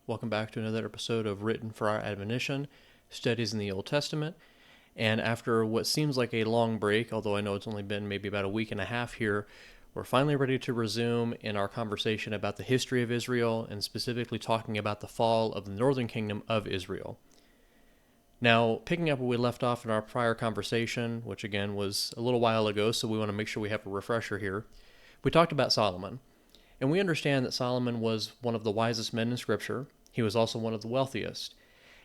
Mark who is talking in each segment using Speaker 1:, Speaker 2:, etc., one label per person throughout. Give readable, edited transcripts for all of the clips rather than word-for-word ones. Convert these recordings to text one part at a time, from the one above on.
Speaker 1: Welcome back to another episode of Written for Our Admonition, Studies in the Old Testament. And after what seems like a long break, although I know it's only been maybe about a week and a half here, we're finally ready to resume in our conversation about the history of Israel and specifically talking about the fall of the northern kingdom of Israel. Now, picking up where we left off in our prior conversation, which again was a little while ago, so we want to make sure we have a refresher here, we talked about Solomon. And we understand that Solomon was one of the wisest men in Scripture. He was also one of the wealthiest.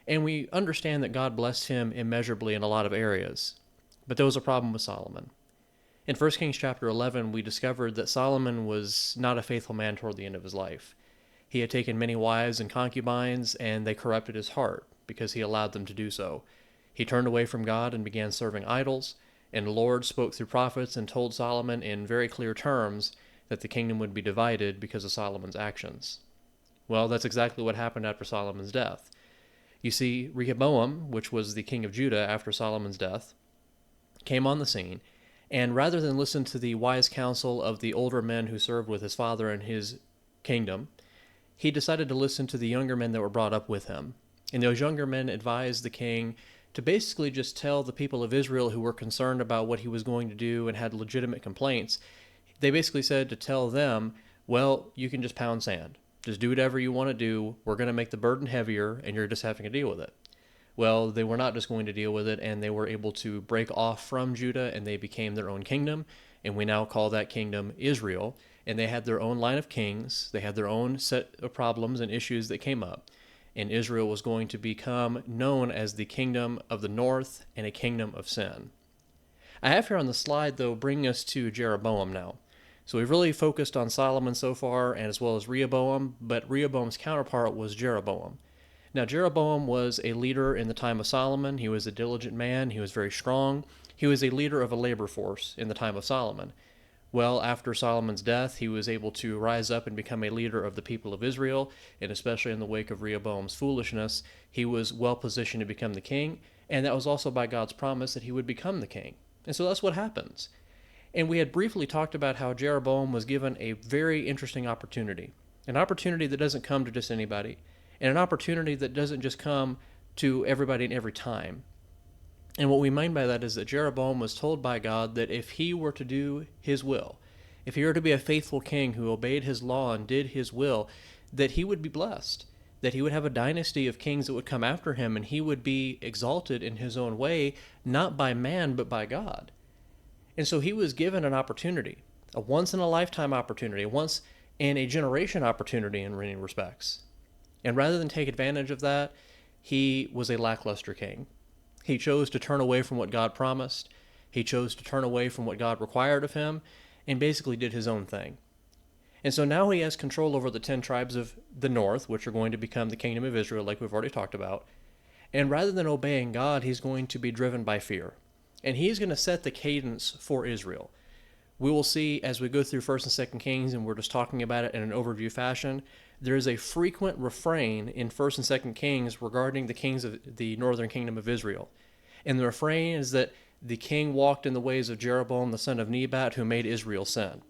Speaker 1: And we understand that God blessed him immeasurably in a lot of areas. But there was a problem with Solomon. In 1 Kings chapter 11, we discovered that Solomon was not a faithful man toward the end of his life. He had taken many wives and concubines, and they corrupted his heart because he allowed them to do so. He turned away from God and began serving idols, and the Lord spoke through prophets and told Solomon in very clear terms that the kingdom would be divided because of Solomon's actions. Well, that's exactly what happened after Solomon's death. You see, Rehoboam, which was the king of Judah after Solomon's death, came on the scene, and rather than listen to the wise counsel of the older men who served with his father in his kingdom, he decided to listen to the younger men that were brought up with him. And those younger men advised the king to basically just tell the people of Israel who were concerned about what he was going to do and had legitimate complaints. They basically said to tell them, well, you can just pound sand. Just do whatever you want to do. We're going to make the burden heavier, and you're just having to deal with it. Well, they were not just going to deal with it, and they were able to break off from Judah, and they became their own kingdom, and we now call that kingdom Israel. And they had their own line of kings. They had their own set of problems and issues that came up. And Israel was going to become known as the kingdom of the north and a kingdom of sin. I have here on the slide, though, bringing us to Jeroboam now. So we've really focused on Solomon so far, and as well as Rehoboam, but Rehoboam's counterpart was Jeroboam. Now, Jeroboam was a leader in the time of Solomon. He was a diligent man. He was very strong. He was a leader of a labor force in the time of Solomon. Well, after Solomon's death, he was able to rise up and become a leader of the people of Israel, and especially in the wake of Rehoboam's foolishness, he was well positioned to become the king, and that was also by God's promise that he would become the king. And so that's what happens. And we had briefly talked about how Jeroboam was given a very interesting opportunity, an opportunity that doesn't come to just anybody, and an opportunity that doesn't just come to everybody in every time. And what we mean by that is that Jeroboam was told by God that if he were to do his will, if he were to be a faithful king who obeyed his law and did his will, that he would be blessed, that he would have a dynasty of kings that would come after him, and he would be exalted in his own way, not by man, but by God. And so he was given an opportunity, a once-in-a-lifetime opportunity, a once-in-a-generation opportunity in many respects. And rather than take advantage of that, he was a lackluster king. He chose to turn away from what God promised. He chose to turn away from what God required of him, and basically did his own thing. And so now he has control over the 10 tribes of the north, which are going to become the kingdom of Israel, like we've already talked about. And rather than obeying God, he's going to be driven by fear. And he's going to set the cadence for Israel. We will see as we go through 1st and 2nd Kings, and we're just talking about it in an overview fashion, there is a frequent refrain in 1st and 2nd Kings regarding the kings of the northern kingdom of Israel. And the refrain is that the king walked in the ways of Jeroboam, the son of Nebat, who made Israel sin.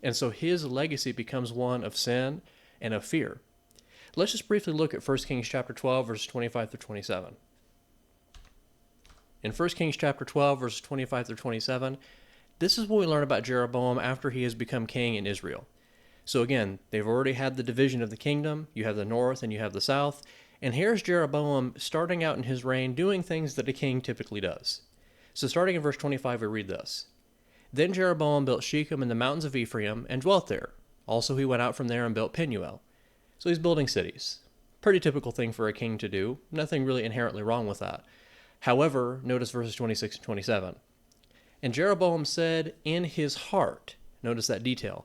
Speaker 1: And so his legacy becomes one of sin and of fear. Let's just briefly look at 1 Kings chapter 12, verses 25 through 27. In 1 Kings chapter 12, verses 25 through 27, this is what we learn about Jeroboam after he has become king in Israel. So again, they've already had the division of the kingdom. You have the north and you have the south. And here's Jeroboam starting out in his reign doing things that a king typically does. So starting in verse 25, we read this. Then Jeroboam built Shechem in the mountains of Ephraim and dwelt there. Also he went out from there and built Penuel. So he's building cities. Pretty typical thing for a king to do. Nothing really inherently wrong with that. However, notice verses 26 and 27. And Jeroboam said in his heart, notice that detail,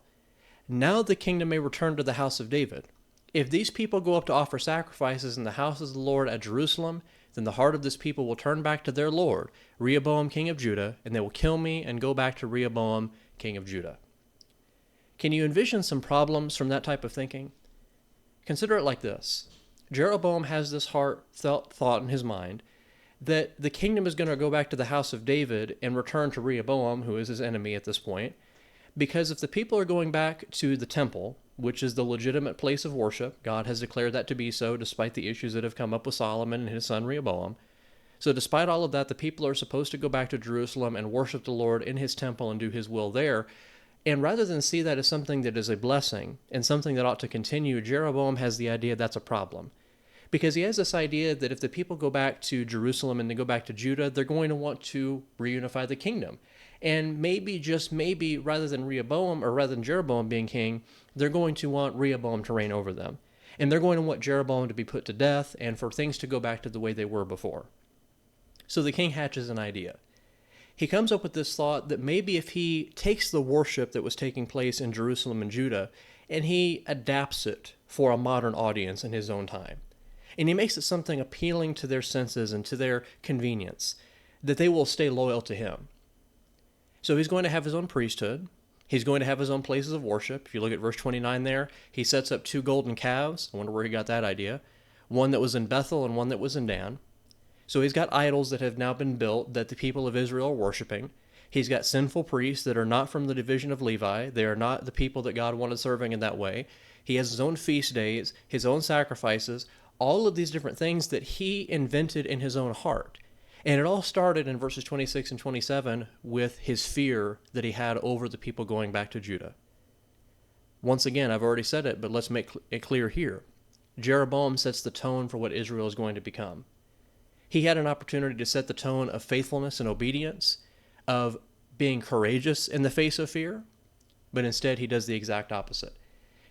Speaker 1: now the kingdom may return to the house of David. If these people go up to offer sacrifices in the house of the Lord at Jerusalem, then the heart of this people will turn back to their Lord, Rehoboam king of Judah, and they will kill me and go back to Rehoboam king of Judah. Can you envision some problems from that type of thinking? Consider it like this. Jeroboam has this heartfelt thought in his mind that the kingdom is going to go back to the house of David and return to Rehoboam, who is his enemy at this point, because if the people are going back to the temple, which is the legitimate place of worship. God has declared that to be so, despite the issues that have come up with Solomon and his son Rehoboam. So despite all of that, the people are supposed to go back to Jerusalem and worship the Lord in his temple and do his will there. And rather than see that as something that is a blessing and something that ought to continue, Jeroboam has the idea that's a problem. Because he has this idea that if the people go back to Jerusalem and they go back to Judah, they're going to want to reunify the kingdom. And maybe, just maybe, rather than Jeroboam being king, they're going to want Rehoboam to reign over them. And they're going to want Jeroboam to be put to death and for things to go back to the way they were before. So the king hatches an idea. He comes up with this thought that maybe if he takes the worship that was taking place in Jerusalem and Judah and he adapts it for a modern audience in his own time, and he makes it something appealing to their senses and to their convenience, that they will stay loyal to him. So he's going to have his own priesthood. He's going to have his own places of worship. If you look at verse 29 there, he sets up 2 golden calves. I wonder where he got that idea. One that was in Bethel and one that was in Dan. So he's got idols that have now been built that the people of Israel are worshiping. He's got sinful priests that are not from the division of Levi. They are not the people that God wanted serving in that way. He has his own feast days, his own sacrifices, all of these different things that he invented in his own heart. And it all started in verses 26 and 27 with his fear that he had over the people going back to Judah. Once again, I've already said it, but let's make it clear here. Jeroboam sets the tone for what Israel is going to become. He had an opportunity to set the tone of faithfulness and obedience, of being courageous in the face of fear, but instead he does the exact opposite.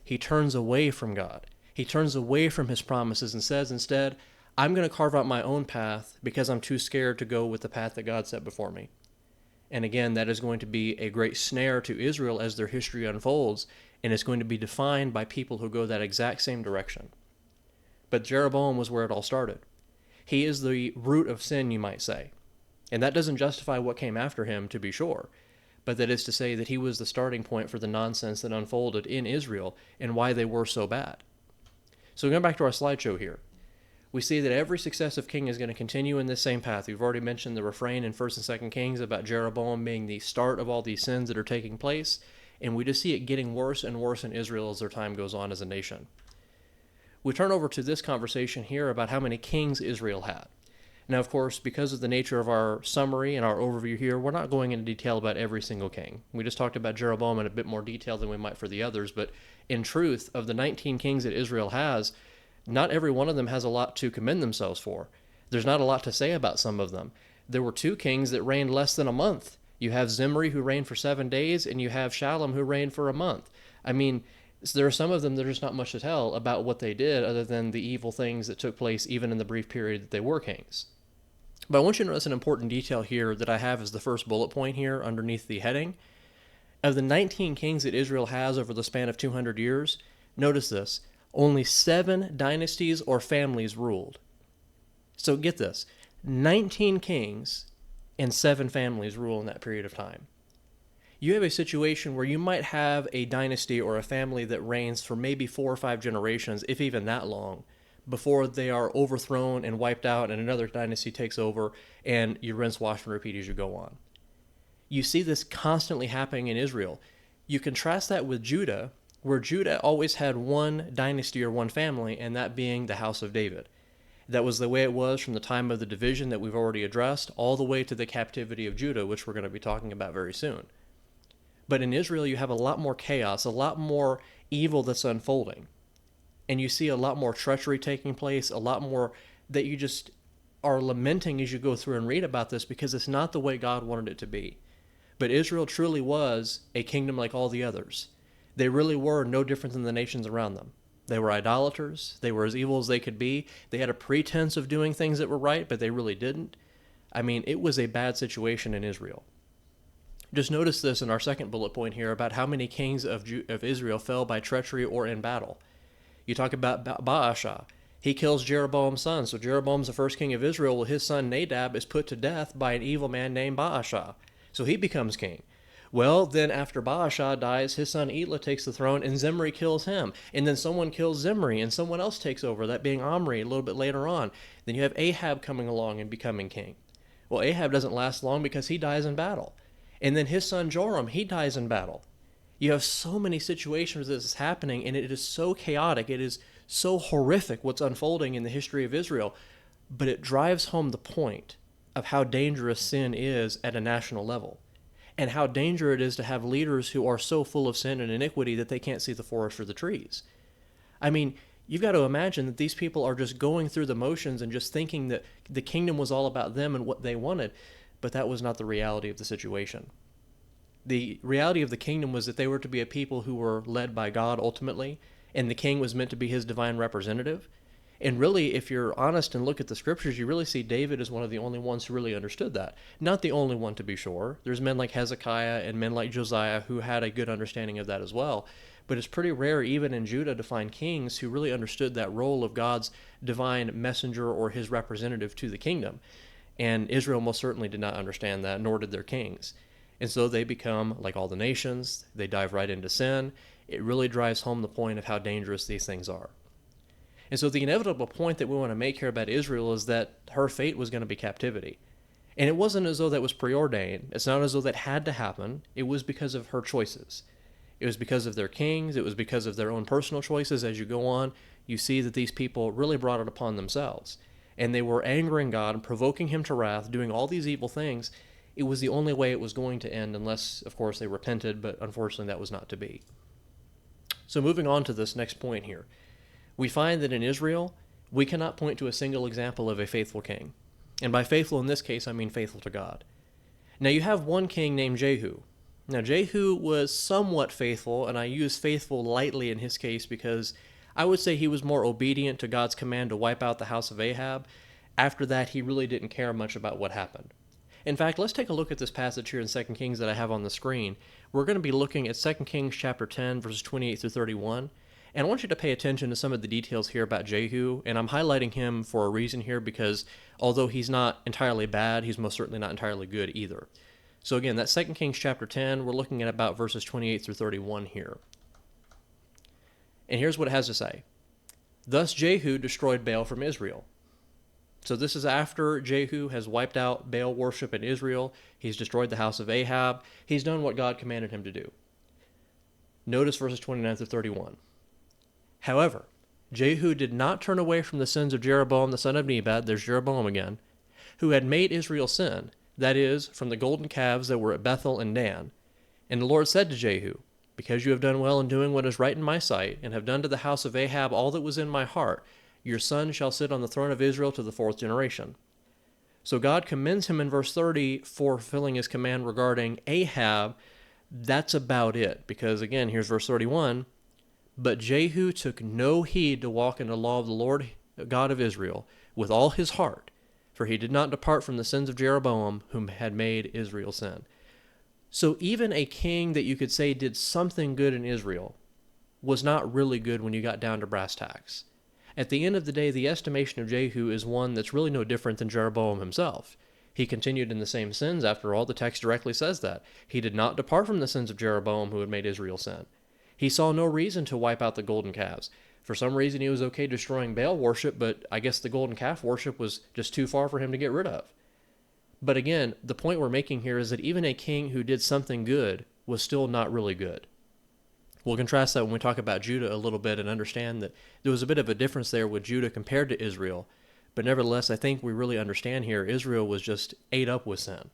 Speaker 1: He turns away from God. He turns away from his promises and says instead, I'm going to carve out my own path because I'm too scared to go with the path that God set before me. And again, that is going to be a great snare to Israel as their history unfolds, and it's going to be defined by people who go that exact same direction. But Jeroboam was where it all started. He is the root of sin, you might say. And that doesn't justify what came after him, to be sure. But that is to say that he was the starting point for the nonsense that unfolded in Israel and why they were so bad. So going back to our slideshow here, we see that every successive king is going to continue in this same path. We've already mentioned the refrain in 1st and 2nd Kings about Jeroboam being the start of all these sins that are taking place. And we just see it getting worse and worse in Israel as their time goes on as a nation. We turn over to this conversation here about how many kings Israel had. Now, of course, because of the nature of our summary and our overview here, we're not going into detail about every single king. We just talked about Jeroboam in a bit more detail than we might for the others, but in truth, of the 19 kings that Israel has, not every one of them has a lot to commend themselves for. There's not a lot to say about some of them. There were 2 kings that reigned less than a month. You have Zimri, who reigned for 7 days, and you have Shallum, who reigned for a month. I mean, there are some of them that there's not much to tell about what they did other than the evil things that took place even in the brief period that they were kings. But I want you to notice an important detail here that I have as the first bullet point here underneath the heading. Of the 19 kings that Israel has over the span of 200 years, notice this, only 7 dynasties or families ruled. So get this, 19 kings and 7 families rule in that period of time. You have a situation where you might have a dynasty or a family that reigns for maybe 4 or 5 generations, if even that long, before they are overthrown and wiped out and another dynasty takes over and you rinse, wash, and repeat as you go on. You see this constantly happening in Israel. You contrast that with Judah, where Judah always had one dynasty or one family, and that being the house of David. That was the way it was from the time of the division that we've already addressed, all the way to the captivity of Judah, which we're going to be talking about very soon. But in Israel, you have a lot more chaos, a lot more evil that's unfolding. And you see a lot more treachery taking place, a lot more that you just are lamenting as you go through and read about this because it's not the way God wanted it to be. But Israel truly was a kingdom like all the others. They really were no different than the nations around them. They were idolaters. They were as evil as they could be. They had a pretense of doing things that were right, but they really didn't. I mean, it was a bad situation in Israel. Just notice this in our second bullet point here about how many kings of Israel fell by treachery or in battle. You talk about Baasha. He kills Jeroboam's son. So Jeroboam's the first king of Israel. Well, his son Nadab is put to death by an evil man named Baasha. So he becomes king. Well, then after Baasha dies, his son Elah takes the throne and Zimri kills him. And then someone kills Zimri and someone else takes over, that being Omri a little bit later on. Then you have Ahab coming along and becoming king. Well, Ahab doesn't last long because he dies in battle. And then his son Joram, he dies in battle. You have so many situations where this is happening, and it is so chaotic. It is so horrific what's unfolding in the history of Israel, but it drives home the point of how dangerous sin is at a national level, and how dangerous it is to have leaders who are so full of sin and iniquity that they can't see the forest for the trees. I mean, you've got to imagine that these people are just going through the motions and just thinking that the kingdom was all about them and what they wanted, but that was not the reality of the situation. The reality of the kingdom was that they were to be a people who were led by God ultimately, and the king was meant to be his divine representative. And really, if you're honest and look at the scriptures, you really see David as one of the only ones who really understood that. Not the only one, to be sure. There's men like Hezekiah and men like Josiah who had a good understanding of that as well. But it's pretty rare, even in Judah, to find kings who really understood that role of God's divine messenger or his representative to the kingdom. And Israel most certainly did not understand that, nor did their kings. And so they become like all the nations. They dive right into sin. It really drives home the point of how dangerous these things are. And so the inevitable point that we want to make here about Israel is that her fate was going to be captivity. And it wasn't as though that was preordained. It's not as though that had to happen. It was because of her choices. It was because of their kings. It was because of their own personal choices. As you go on, you see that these people really brought it upon themselves. And they were angering God and provoking him to wrath, doing all these evil things. It was the only way it was going to end, unless, of course, they repented, but unfortunately that was not to be. So moving on to this next point here. We find that in Israel, we cannot point to a single example of a faithful king. And by faithful in this case, I mean faithful to God. Now you have one king named Jehu. Now Jehu was somewhat faithful, and I use faithful lightly in his case because I would say he was more obedient to God's command to wipe out the house of Ahab. After that, he really didn't care much about what happened. In fact, let's take a look at this passage here in 2 Kings that I have on the screen. We're going to be looking at 2 Kings chapter 10, verses 28 through 31. And I want you to pay attention to some of the details here about Jehu, and I'm highlighting him for a reason here because although he's not entirely bad, he's most certainly not entirely good either. So again, that's 2 Kings chapter 10, we're looking at about verses 28 through 31 here. And here's what it has to say. Thus Jehu destroyed Baal from Israel. So this is after Jehu has wiped out Baal worship in Israel. He's destroyed the house of Ahab. He's done what God commanded him to do. Notice verses 29 through 31. However, Jehu did not turn away from the sins of Jeroboam the son of Nebat, there's Jeroboam again, who had made Israel sin, that is, from the golden calves that were at Bethel and Dan. And the Lord said to Jehu, because you have done well in doing what is right in my sight, and have done to the house of Ahab all that was in my heart, your son shall sit on the throne of Israel to the 4th generation. So God commends him in verse 30 for fulfilling his command regarding Ahab. That's about it, because again, here's verse 31. But Jehu took no heed to walk in the law of the Lord God of Israel with all his heart, for he did not depart from the sins of Jeroboam, whom had made Israel sin. So even a king that you could say did something good in Israel was not really good when you got down to brass tacks. At the end of the day, the estimation of Jehu is one that's really no different than Jeroboam himself. He continued in the same sins. After all, the text directly says that. He did not depart from the sins of Jeroboam, who had made Israel sin. He saw no reason to wipe out the golden calves. For some reason, he was okay destroying Baal worship, but I guess the golden calf worship was just too far for him to get rid of. But again, the point we're making here is that even a king who did something good was still not really good. We'll contrast that when we talk about Judah a little bit and understand that there was a bit of a difference there with Judah compared to Israel. But nevertheless, I think we really understand here Israel was just ate up with sin.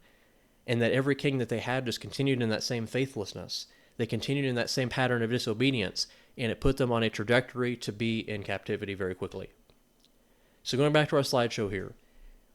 Speaker 1: And that every king that they had just continued in that same faithlessness. They continued in that same pattern of disobedience, and it put them on a trajectory to be in captivity very quickly. So going back to our slideshow here,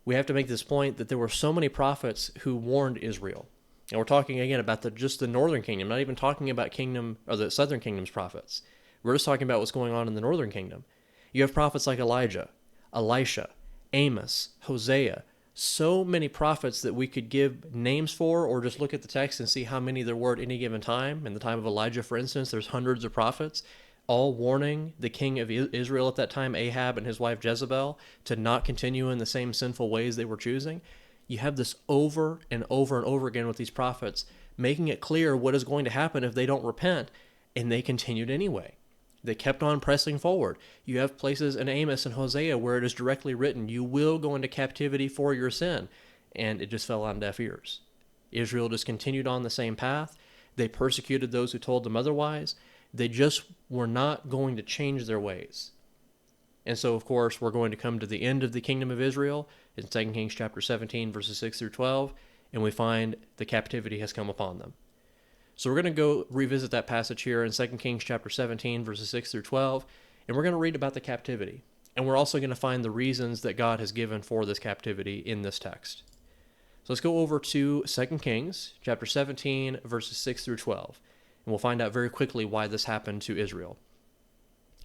Speaker 1: we have to make this point that there were so many prophets who warned Israel. And we're talking again about just the northern kingdom, not even talking about kingdom or the southern kingdom's prophets. We're just talking about what's going on in the northern kingdom. You have prophets like Elijah, Elisha, Amos, Hosea, so many prophets that we could give names for or just look at the text and see how many there were at any given time. In the time of Elijah, for instance, there's hundreds of prophets, all warning the king of Israel at that time, Ahab and his wife Jezebel, to not continue in the same sinful ways they were choosing. You have this over and over and over again with these prophets, making it clear what is going to happen if they don't repent, and they continued anyway. They kept on pressing forward. You have places in Amos and Hosea where it is directly written, you will go into captivity for your sin, and it just fell on deaf ears. Israel just continued on the same path. They persecuted those who told them otherwise. They just were not going to change their ways. And so, of course, we're going to come to the end of the kingdom of Israel in 2 Kings chapter 17, verses 6 through 12, and we find the captivity has come upon them. So we're going to go revisit that passage here in 2 Kings chapter 17, verses 6 through 12, and we're going to read about the captivity. And we're also going to find the reasons that God has given for this captivity in this text. So let's go over to 2 Kings chapter 17, verses 6 through 12, and we'll find out very quickly why this happened to Israel.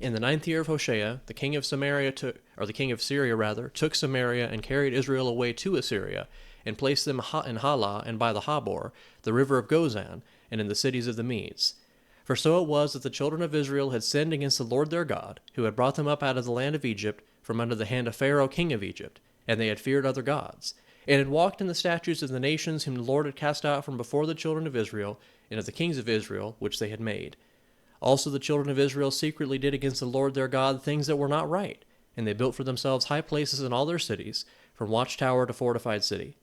Speaker 1: In the 9th year of Hoshea, the king of Syria took Samaria and carried Israel away to Assyria, and placed them in Halah and by the Habor, the river of Gozan, and in the cities of the Medes. For so it was that the children of Israel had sinned against the Lord their God, who had brought them up out of the land of Egypt, from under the hand of Pharaoh king of Egypt, and they had feared other gods, and had walked in the statutes of the nations whom the Lord had cast out from before the children of Israel, and of the kings of Israel, which they had made. Also the children of Israel secretly did against the Lord their God things that were not right, and they built for themselves high places in all their cities, from watchtower to fortified city.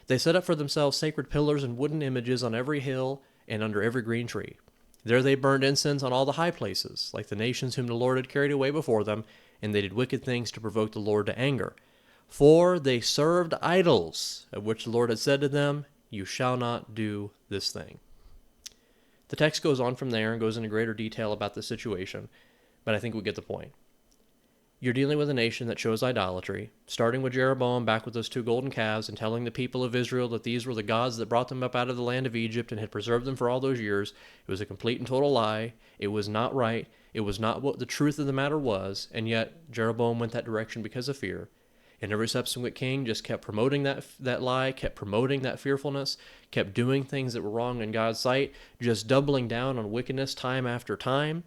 Speaker 1: They set up for themselves sacred pillars and wooden images on every hill and under every green tree. There they burned incense on all the high places, like the nations whom the Lord had carried away before them, and they did wicked things to provoke the Lord to anger. For they served idols, of which the Lord had said to them, "You shall not do this thing." The text goes on from there and goes into greater detail about the situation, but I think we get the point. You're dealing with a nation that chose idolatry, starting with Jeroboam back with those 2 golden calves and telling the people of Israel that these were the gods that brought them up out of the land of Egypt and had preserved them for all those years. It was a complete and total lie. It was not right. It was not what the truth of the matter was, and yet Jeroboam went that direction because of fear. And every subsequent king just kept promoting that lie, kept promoting that fearfulness, kept doing things that were wrong in God's sight, just doubling down on wickedness time after time.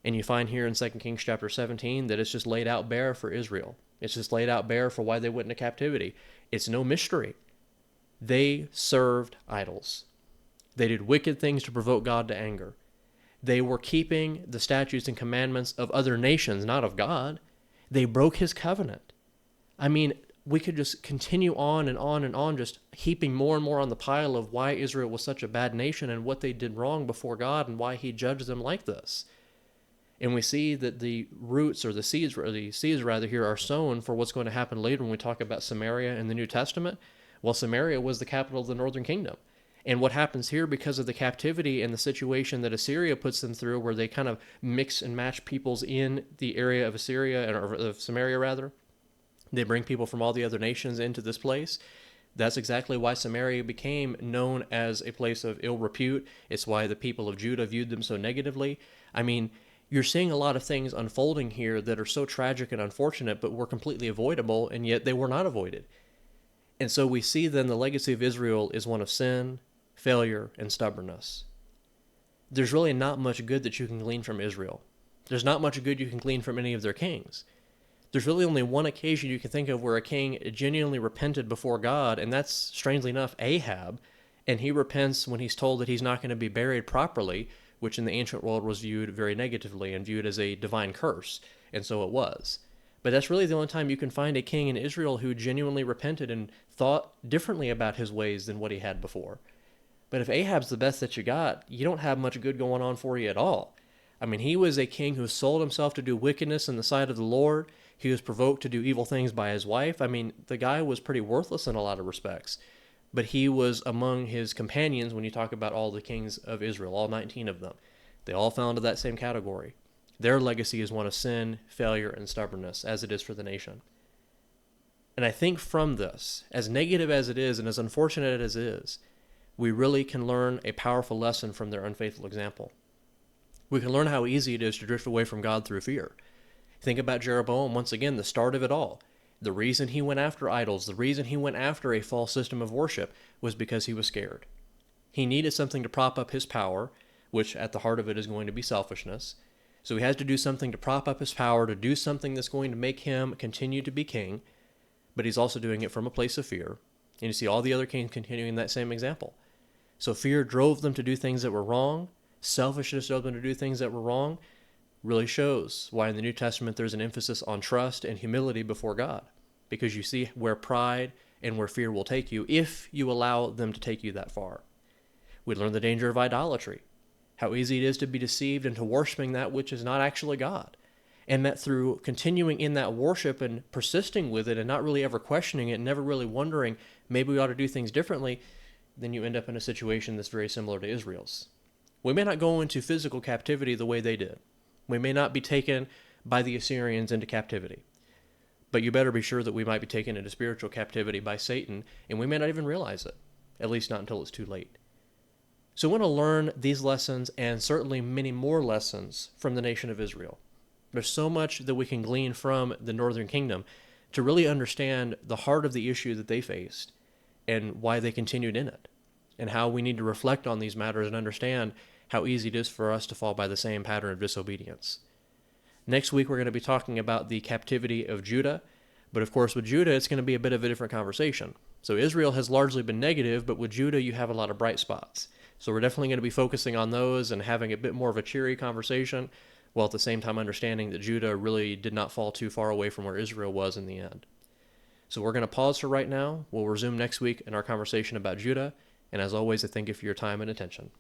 Speaker 1: And you find here in 2 Kings chapter 17 that it's just laid out bare for Israel. It's just laid out bare for why they went into captivity. It's no mystery. They served idols. They did wicked things to provoke God to anger. They were keeping the statutes and commandments of other nations, not of God. They broke his covenant. I mean, we could just continue on and on and on, just heaping more and more on the pile of why Israel was such a bad nation and what they did wrong before God and why he judged them like this. And we see that the roots or the seeds here are sown for what's going to happen later when we talk about Samaria in the New Testament. Well, Samaria was the capital of the northern kingdom. And what happens here because of the captivity and the situation that Assyria puts them through, where they kind of mix and match peoples in the area of Samaria rather. They bring people from all the other nations into this place. That's exactly why Samaria became known as a place of ill repute. It's why the people of Judah viewed them so negatively. I mean, you're seeing a lot of things unfolding here that are so tragic and unfortunate, but were completely avoidable, and yet they were not avoided. And so we see then the legacy of Israel is one of sin, failure, and stubbornness. There's really not much good that you can glean from Israel. There's not much good you can glean from any of their kings. There's really only one occasion you can think of where a king genuinely repented before God, and that's, strangely enough, Ahab. And he repents when he's told that he's not going to be buried properly, which in the ancient world was viewed very negatively and viewed as a divine curse, and so it was. But that's really the only time you can find a king in Israel who genuinely repented and thought differently about his ways than what he had before. But if Ahab's the best that you got, you don't have much good going on for you at all. I mean, he was a king who sold himself to do wickedness in the sight of the Lord. He was provoked to do evil things by his wife. I mean, the guy was pretty worthless in a lot of respects. But he was among his companions when you talk about all the kings of Israel, all 19 of them. They all fell into that same category. Their legacy is one of sin, failure, and stubbornness, as it is for the nation. And I think from this, as negative as it is and as unfortunate as it is, we really can learn a powerful lesson from their unfaithful example. We can learn how easy it is to drift away from God through fear. Think about Jeroboam, once again, the start of it all. The reason he went after idols, the reason he went after a false system of worship was because he was scared. He needed something to prop up his power, which at the heart of it is going to be selfishness. So he has to do something to prop up his power, to do something that's going to make him continue to be king, but he's also doing it from a place of fear. And you see all the other kings continuing that same example. So fear drove them to do things that were wrong. Selfishness drove them to do things that were wrong. Really shows why in the New Testament there's an emphasis on trust and humility before God, because you see where pride and where fear will take you if you allow them to take you that far. We learn the danger of idolatry, how easy it is to be deceived into worshiping that which is not actually God. And that through continuing in that worship and persisting with it and not really ever questioning it and never really wondering maybe we ought to do things differently, then you end up in a situation that's very similar to Israel's. We may not go into physical captivity the way they did. We may not be taken by the Assyrians into captivity. But you better be sure that we might be taken into spiritual captivity by Satan, and we may not even realize it, at least not until it's too late. So we want to learn these lessons and certainly many more lessons from the nation of Israel. There's so much that we can glean from the northern kingdom to really understand the heart of the issue that they faced and why they continued in it, and how we need to reflect on these matters and understand how easy it is for us to fall by the same pattern of disobedience. Next week, we're going to be talking about the captivity of Judah, but of course with Judah, it's going to be a bit of a different conversation. So Israel has largely been negative, but with Judah, you have a lot of bright spots. So we're definitely going to be focusing on those and having a bit more of a cheery conversation, while at the same time understanding that Judah really did not fall too far away from where Israel was in the end. So we're going to pause for right now. We'll resume next week in our conversation about Judah, and as always, I thank you for your time and attention.